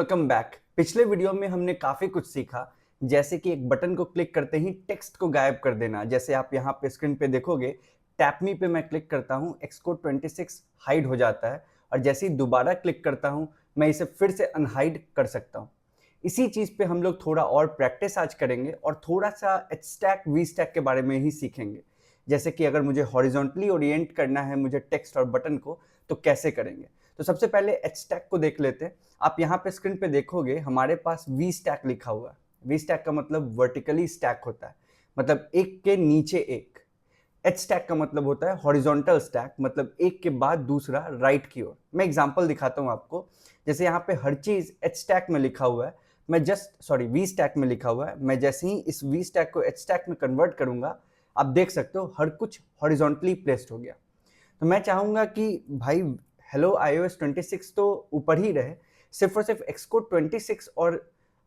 Welcome back. पिछले video में हमने काफ़ी कुछ सीखा, जैसे कि एक बटन को क्लिक करते ही टेक्स्ट को गायब कर देना। जैसे आप यहाँ पे स्क्रीन पे देखोगे, टैप मी पे मैं क्लिक करता हूँ, एक्सकोड 26 हाइड हो जाता है और जैसे ही दोबारा क्लिक करता हूँ मैं इसे फिर से अनहाइड कर सकता हूँ। इसी चीज़ पे हम लोग थोड़ा और प्रैक्टिस आज करेंगे और थोड़ा सा एच स्टैक वी स्टैक के बारे में ही सीखेंगे। जैसे कि अगर मुझे हॉरिजॉन्टली ओरिएंट करना है मुझे टेक्स्ट और बटन को, तो कैसे करेंगे। तो सबसे पहले एच स्टैक को देख लेते हैं। आप यहाँ पे स्क्रीन पे देखोगे हमारे पास वी स्टैक लिखा हुआ है। वी स्टैक का मतलब वर्टिकली स्टैक होता है, मतलब एक के नीचे एक। एच स्टैक का मतलब होता है हॉरिजॉन्टल स्टैक, मतलब एक के बाद दूसरा राइट की ओर। मैं एग्जांपल दिखाता हूँ आपको। जैसे यहाँ पे हर चीज एच स्टैक में लिखा हुआ है, मैं वी स्टैक में लिखा हुआ है। मैं जैसे ही इस वी स्टैक को एच स्टैक में कन्वर्ट करूंगा, आप देख सकते हो हर कुछ हॉरिजॉन्टली प्लेस्ड हो गया। तो मैं चाहूंगा कि भाई हेलो iOS 26 तो ऊपर ही रहे, सिर्फ और सिर्फ एक्सकोड 26 और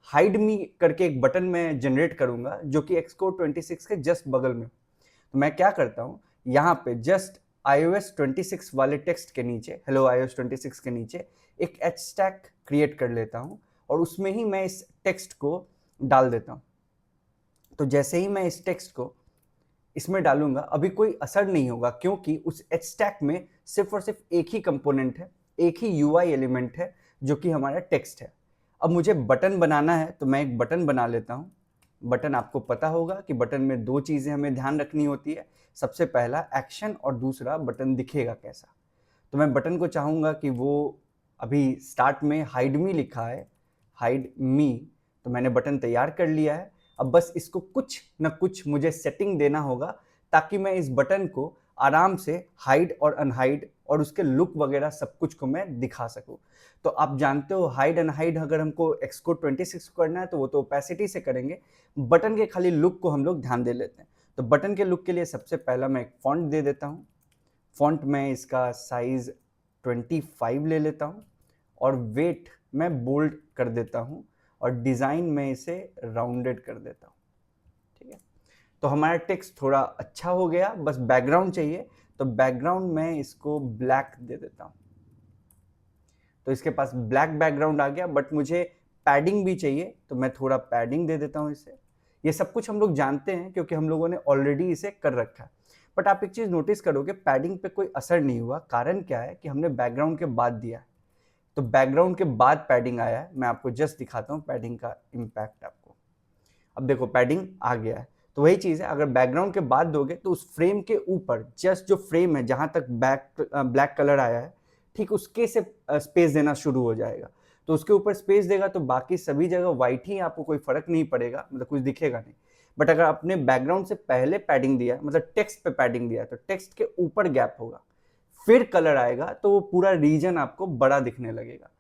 हाइड मी करके एक बटन में जनरेट करूंगा जो कि एक्सकोड 26 के जस्ट बगल में। तो मैं क्या करता हूँ, यहाँ पे जस्ट iOS 26 वाले टेक्स्ट के नीचे, हेलो iOS 26 के नीचे एक एच स्टैक क्रिएट कर लेता हूँ और उसमें ही मैं इस टेक्स्ट को डाल देता हूँ। तो जैसे ही मैं इस टेक्स्ट को इसमें डालूंगा अभी कोई असर नहीं होगा, क्योंकि उस एच स्टैक में सिर्फ और सिर्फ एक ही कंपोनेंट है, एक ही यूआई एलिमेंट है जो कि हमारा टेक्स्ट है। अब मुझे बटन बनाना है तो मैं एक बटन बना लेता हूँ। बटन आपको पता होगा कि बटन में दो चीज़ें हमें ध्यान रखनी होती है, सबसे पहला एक्शन और दूसरा बटन दिखेगा कैसा। तो मैं बटन को चाहूँगा कि वो अभी स्टार्ट में हाइड मी लिखा है, हाइड मी, तो मैंने बटन तैयार कर लिया है। अब बस इसको कुछ न कुछ मुझे सेटिंग देना होगा ताकि मैं इस बटन को आराम से हाइड और अनहाइड और उसके लुक वगैरह सब कुछ को मैं दिखा सकूं। तो आप जानते हो हाइड अनहाइड अगर हमको एक्सकोड 26 को करना है तो वो तो ओपेसिटी से करेंगे, बटन के खाली लुक को हम लोग ध्यान दे लेते हैं। तो बटन के लुक के लिए सबसे पहला मैं एक फॉन्ट दे देता हूँ। फॉन्ट में इसका साइज 25 ले लेता हूँ और वेट मैं बोल्ड कर देता हूँ और डिज़ाइन में इसे राउंडेड कर देता हूँ। ठीक है, तो हमारा टेक्स्ट थोड़ा अच्छा हो गया। बस बैकग्राउंड चाहिए, तो बैकग्राउंड में इसको ब्लैक दे देता हूँ। तो इसके पास ब्लैक बैकग्राउंड आ गया, बट मुझे पैडिंग भी चाहिए तो मैं थोड़ा पैडिंग दे देता हूँ इसे। ये सब कुछ हम लोग जानते हैं क्योंकि हम लोगों ने ऑलरेडी इसे कर रखा है। बट आप एक चीज़ नोटिस करोगे, पैडिंग पे कोई असर नहीं हुआ। कारण क्या है कि हमने बैकग्राउंड के बाद दिया है, तो बैकग्राउंड के बाद पैडिंग आया है। मैं आपको जस्ट दिखाता हूँ पैडिंग का इम्पैक्ट आपको। अब देखो पैडिंग आ गया है। तो वही चीज़ है, अगर बैकग्राउंड के बाद दोगे तो उस फ्रेम के ऊपर जस्ट जो फ्रेम है जहाँ तक ब्लैक कलर आया है, ठीक उसके से स्पेस देना शुरू हो जाएगा। तो उसके ऊपर स्पेस देगा तो बाकी सभी जगह वाइट ही, आपको कोई फर्क नहीं पड़ेगा, मतलब कुछ दिखेगा नहीं। बट अगर आपने बैकग्राउंड से पहले पैडिंग दिया, मतलब टेक्स्ट पे पैडिंग दिया, तो टेक्स्ट के ऊपर गैप होगा, फिर कलर आएगा तो वो पूरा रीजन आपको बड़ा दिखने लगेगा।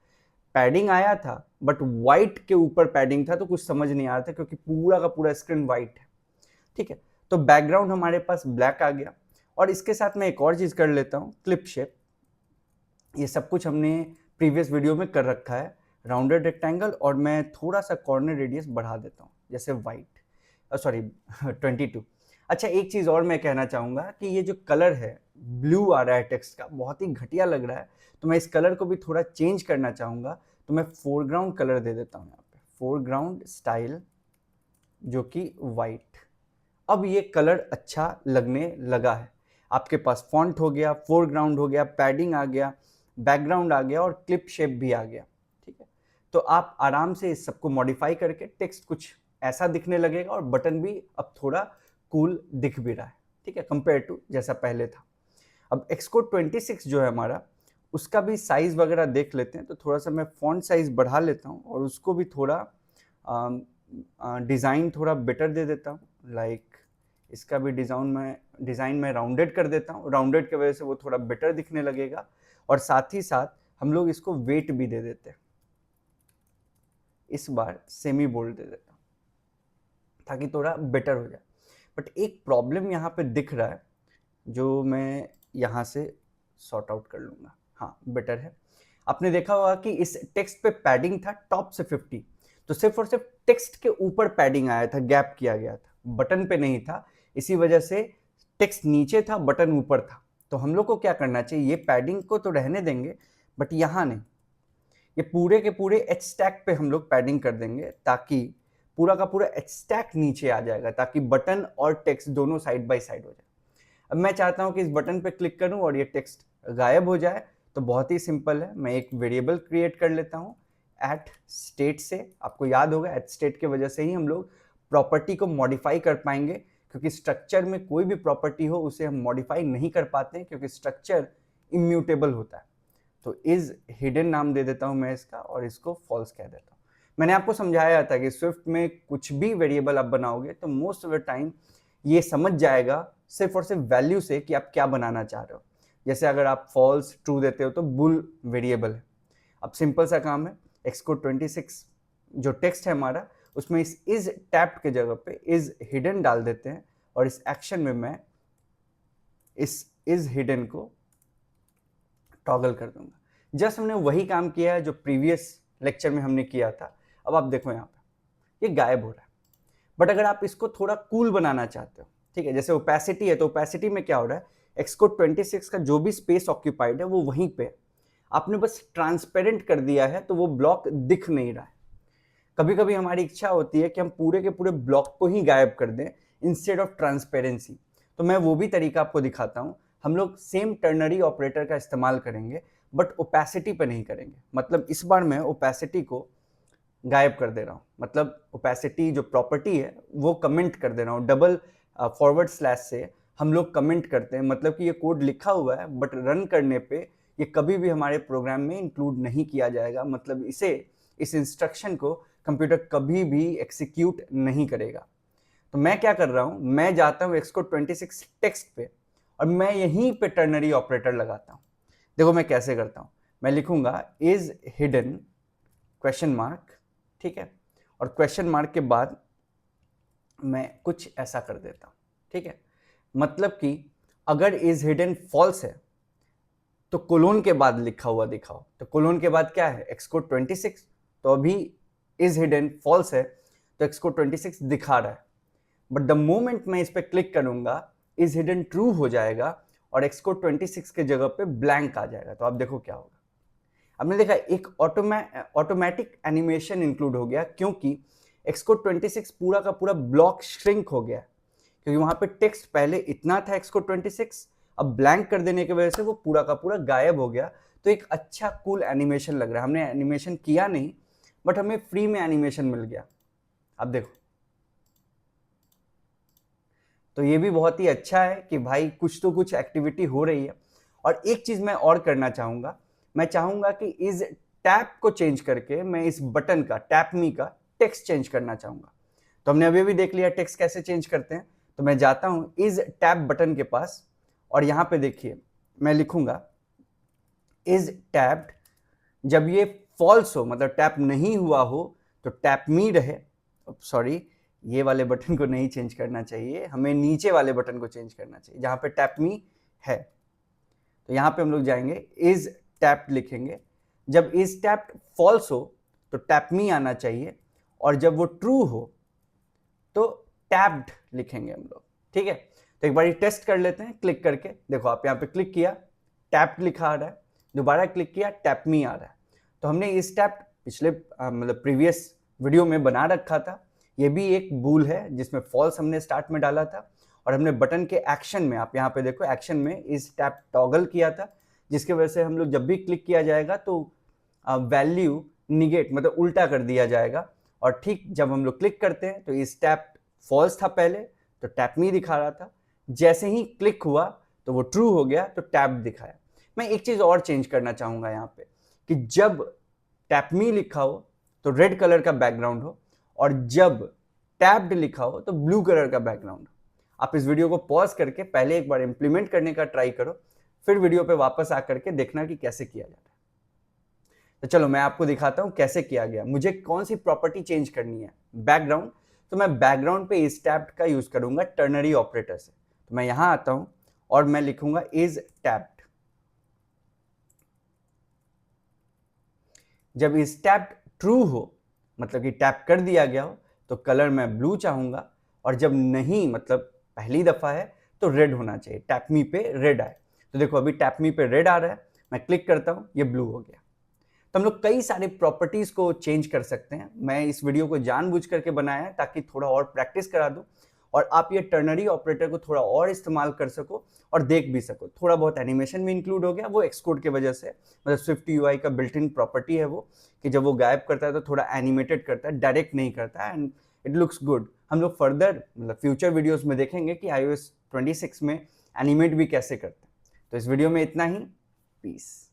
पैडिंग आया था बट व्हाइट के ऊपर पैडिंग था तो कुछ समझ नहीं आ रहा था क्योंकि पूरा का पूरा स्क्रीन व्हाइट है। ठीक है, तो बैकग्राउंड हमारे पास ब्लैक आ गया और इसके साथ मैं एक और चीज कर लेता हूँ, क्लिप शेप। ये सब कुछ हमने प्रीवियस वीडियो में कर रखा है, राउंडेड रेक्टेंगल, और मैं थोड़ा सा कॉर्नर रेडियस बढ़ा देता हूँ, जैसे वाइट 22। अच्छा, एक चीज़ और मैं कहना चाहूँगा कि ये जो कलर है ब्लू आ रहा है टेक्स्ट का, बहुत ही घटिया लग रहा है। तो मैं इस कलर को भी थोड़ा चेंज करना चाहूँगा, तो मैं फोरग्राउंड कलर दे देता हूँ यहाँ पे, फोरग्राउंड स्टाइल, जो कि वाइट। अब ये कलर अच्छा लगने लगा है। आपके पास फॉन्ट हो गया, फोरग्राउंड हो गया, पैडिंग आ गया, बैकग्राउंड आ गया और क्लिप शेप भी आ गया। ठीक है, तो आप आराम से इस सबको मॉडिफाई करके टेक्स्ट कुछ ऐसा दिखने लगेगा और बटन भी अब थोड़ा कूल दिख भी रहा है। ठीक है, कंपेयर टू जैसा पहले था। अब एक्सकोड 26 जो है हमारा, उसका भी साइज वगैरह देख लेते हैं। तो थोड़ा सा मैं फॉन्ट साइज बढ़ा लेता हूँ और उसको भी थोड़ा डिज़ाइन थोड़ा बेटर दे देता हूँ। लाइक इसका भी डिज़ाइन में राउंडेड कर देता हूँ। राउंडेड की वजह से वो थोड़ा बेटर दिखने लगेगा और साथ ही साथ हम लोग इसको वेट भी दे देते हैं। इस बार सेमी बोल्ड दे देता हूँ ताकि थोड़ा बेटर हो जाए। बट एक प्रॉब्लम यहाँ पे दिख रहा है जो मैं यहाँ से सॉर्ट आउट कर लूँगा। हाँ, बेटर है। आपने देखा होगा कि इस टेक्स्ट पे पैडिंग था टॉप से 50, तो सिर्फ और सिर्फ टेक्स्ट के ऊपर पैडिंग आया था, गैप किया गया था, बटन पे नहीं था। इसी वजह से टेक्स्ट नीचे था, बटन ऊपर था। तो हम लोग को क्या करना चाहिए, ये पैडिंग को तो रहने देंगे बट यहाँ नहीं, ये पूरे के पूरे एच स्टैक पे हम लोग पैडिंग कर देंगे ताकि पूरा का पूरा एच स्टैक नीचे आ जाएगा, ताकि बटन और टेक्स्ट दोनों साइड बाय साइड हो जाए। अब मैं चाहता हूं कि इस बटन पे क्लिक करूं और ये टेक्स्ट गायब हो जाए, तो बहुत ही सिंपल है, मैं एक वेरिएबल क्रिएट कर लेता हूं एट स्टेट से। आपको याद होगा एट स्टेट की वजह से ही हम लोग प्रॉपर्टी को मॉडिफाई कर पाएंगे, क्योंकि स्ट्रक्चर में कोई भी प्रॉपर्टी हो उसे हम मॉडिफाई नहीं कर पाते क्योंकि स्ट्रक्चर इम्यूटेबल होता है। तो इज हिडन नाम दे देता हूं मैं इसका और इसको फॉल्स कह देता हूं। मैंने आपको समझाया था कि स्विफ्ट में कुछ भी वेरिएबल आप बनाओगे तो मोस्ट ऑफ द टाइम ये समझ जाएगा सिर्फ और सिर्फ वैल्यू से कि आप क्या बनाना चाह रहे हो। जैसे अगर आप फॉल्स ट्रू देते हो तो बुल वेरिएबल है। अब सिंपल सा काम है, एक्सकोड 26 जो टेक्स्ट है हमारा उसमें इस इज टैप्ड के जगह पे इज हिडन डाल देते हैं और इस एक्शन में मैं इस इज हिडन को टॉगल कर दूंगा। जस्ट हमने वही काम किया है जो प्रीवियस लेक्चर में हमने किया था। अब आप देखो यहाँ पे ये गायब हो रहा है, बट अगर आप इसको थोड़ा कूल बनाना चाहते हो, ठीक है, जैसे ओपेसिटी है तो ओपेसिटी में क्या हो रहा है, एक्सकोड 26 का जो भी स्पेस ऑक्यूपाइड है वो वहीं पे आपने बस ट्रांसपेरेंट कर दिया है तो वो ब्लॉक दिख नहीं रहा है। कभी कभी हमारी इच्छा होती है कि हम पूरे के पूरे ब्लॉक को ही गायब कर दें इंस्टेड ऑफ ट्रांसपेरेंसी, तो मैं वो भी तरीका आपको दिखाता हूँ। हम लोग सेम टर्नरी ऑपरेटर का इस्तेमाल करेंगे बट ओपेसिटी पे नहीं करेंगे। मतलब इस बार मैं ओपेसिटी को गायब कर दे रहा हूँ, मतलब ओपेसिटी जो प्रॉपर्टी है वो कमेंट कर दे रहा हूँ। डबल फॉरवर्ड स्लैश से हम लोग कमेंट करते हैं, मतलब कि ये कोड लिखा हुआ है बट रन करने पे ये कभी भी हमारे प्रोग्राम में इंक्लूड नहीं किया जाएगा। मतलब इस इंस्ट्रक्शन को कंप्यूटर कभी भी एग्जीक्यूट नहीं करेगा। तो मैं क्या कर रहा हूं, मैं जाता हूं एक्सकोड 26 टेक्स्ट पे और मैं यहीं पे टर्नरी ऑपरेटर लगाता हूं। देखो मैं कैसे करता हूं, मैं लिखूंगा इज हिडन क्वेश्चन मार्क, ठीक है, और क्वेश्चन मार्क के बाद मैं कुछ ऐसा कर देता हूं, ठीक है। मतलब कि अगर इज हिडन फॉल्स है तो कोलोन के बाद लिखा हुआ दिखाओ, तो कोलोन के बाद क्या है, एक्सकोड 26, तो अभी इज हिडन फॉल्स है तो एक्सकोड 26 दिखा रहा है। बट द मोमेंट मैं इस पर क्लिक करूंगा इज हिडन ट्रू हो जाएगा और एक्सकोड 26 के जगह पे ब्लैंक आ जाएगा। तो आप देखो क्या होगा, आपने देखा एक ऑटोमेटिक एनिमेशन इंक्लूड हो गया, क्योंकि एक्सकोड 26 पूरा का पूरा ब्लॉक श्रिंक हो गया, क्योंकि वहां पे टेक्स्ट पहले इतना था एक्सकोड 26, अब ब्लैंक कर देने की वजह से वो पूरा का पूरा गायब हो गया। तो एक अच्छा कूल एनिमेशन लग रहा है। हमने एनिमेशन किया नहीं बट हमें फ्री में एनिमेशन मिल गया। अब देखो, तो ये भी बहुत ही अच्छा है कि भाई कुछ तो कुछ एक्टिविटी हो रही है। और एक चीज मैं और करना चाहूंगा, मैं चाहूंगा कि इस टैप को चेंज करके मैं इस बटन का टैप मी का टेक्स्ट चेंज करना चाहूंगा। तो हमने अभी भी देख लिया टेक्स्ट कैसे चेंज करते हैं। तो मैं जाता हूं इस टैप बटन के पास और यहां पे देखिए मैं लिखूंगा इज टैप्ड। जब ये फॉल्स हो, मतलब टैप नहीं हुआ हो, तो टैप मी रहे, सॉरी ये वाले बटन को नहीं चेंज करना चाहिए, हमें नीचे वाले बटन को चेंज करना चाहिए जहां पे टैप मी है। तो यहां पे हम लोग जाएंगे इज टैप्ड लिखेंगे। जब इज टैप्ड फॉल्स हो तो टैप मी आना चाहिए और जब वो ट्रू हो तो टैप्ड लिखेंगे हम लोग, ठीक है। तो एक बार टेस्ट कर लेते हैं क्लिक करके। देखो आप यहाँ पे क्लिक किया टैप्ड लिखा आ रहा है, दोबारा क्लिक किया टैप मी आ रहा है। तो हमने इस टैप पिछले मतलब प्रीवियस वीडियो में बना रखा था। ये भी एक भूल है जिसमें फॉल्स हमने स्टार्ट में डाला था और हमने बटन के एक्शन में, आप यहाँ पे देखो एक्शन में इस टैप टॉगल किया था, जिसकी वजह से हम लोग जब भी क्लिक किया जाएगा तो वैल्यू निगेट मतलब उल्टा कर दिया जाएगा। और ठीक जब हम लोग क्लिक करते हैं तो इस टैप फॉल्स था पहले तो टैप मी दिखा रहा था, जैसे ही क्लिक हुआ तो वो ट्रू हो गया तो टैप दिखाया। मैं एक चीज और चेंज करना चाहूंगा यहाँ पे कि जब टैप मी लिखा हो तो रेड कलर का बैकग्राउंड हो और जब टैप्ड लिखा हो तो ब्लू कलर का बैकग्राउंड हो। आप इस वीडियो को पॉज करके पहले एक बार इंप्लीमेंट करने का ट्राई करो, फिर वीडियो पे वापस आकर के देखना कि कैसे किया जाता है। तो चलो मैं आपको दिखाता हूं कैसे किया गया। मुझे कौन सी प्रॉपर्टी चेंज करनी है, बैकग्राउंड, तो मैं बैकग्राउंड पे इज टैप्ड का यूज करूंगा टर्नरी ऑपरेटर से। तो मैं यहां आता हूं और मैं लिखूंगा इज टैप्ड। जब इज टैप्ड ट्रू हो, मतलब कि टैप कर दिया गया हो, तो कलर मैं ब्लू चाहूंगा और जब नहीं, मतलब पहली दफा है तो रेड होना चाहिए, टैप मी पे रेड आए। तो देखो अभी टैप मी पे रेड आ रहा है, मैं क्लिक करता हूं ये ब्लू हो गया। तो हम लोग कई सारे प्रॉपर्टीज को चेंज कर सकते हैं। मैं इस वीडियो को जानबूझ करके बनाया है ताकि थोड़ा और प्रैक्टिस करा दूं और आप ये टर्नरी ऑपरेटर को थोड़ा और इस्तेमाल कर सको और देख भी सको। थोड़ा बहुत एनिमेशन भी इंक्लूड हो गया, वो एक्सकोड की वजह से, मतलब स्विफ्ट यूआई का बिल्ट इन प्रॉपर्टी है वो, कि जब वो गायब करता है तो थोड़ा एनिमेटेड करता है, डायरेक्ट नहीं करता है, एंड इट लुक्स गुड। हम लोग फर्दर मतलब फ्यूचर वीडियोस में देखेंगे कि iOS 26 में एनिमेट भी कैसे करते हैं। तो इस वीडियो में इतना ही। पीस।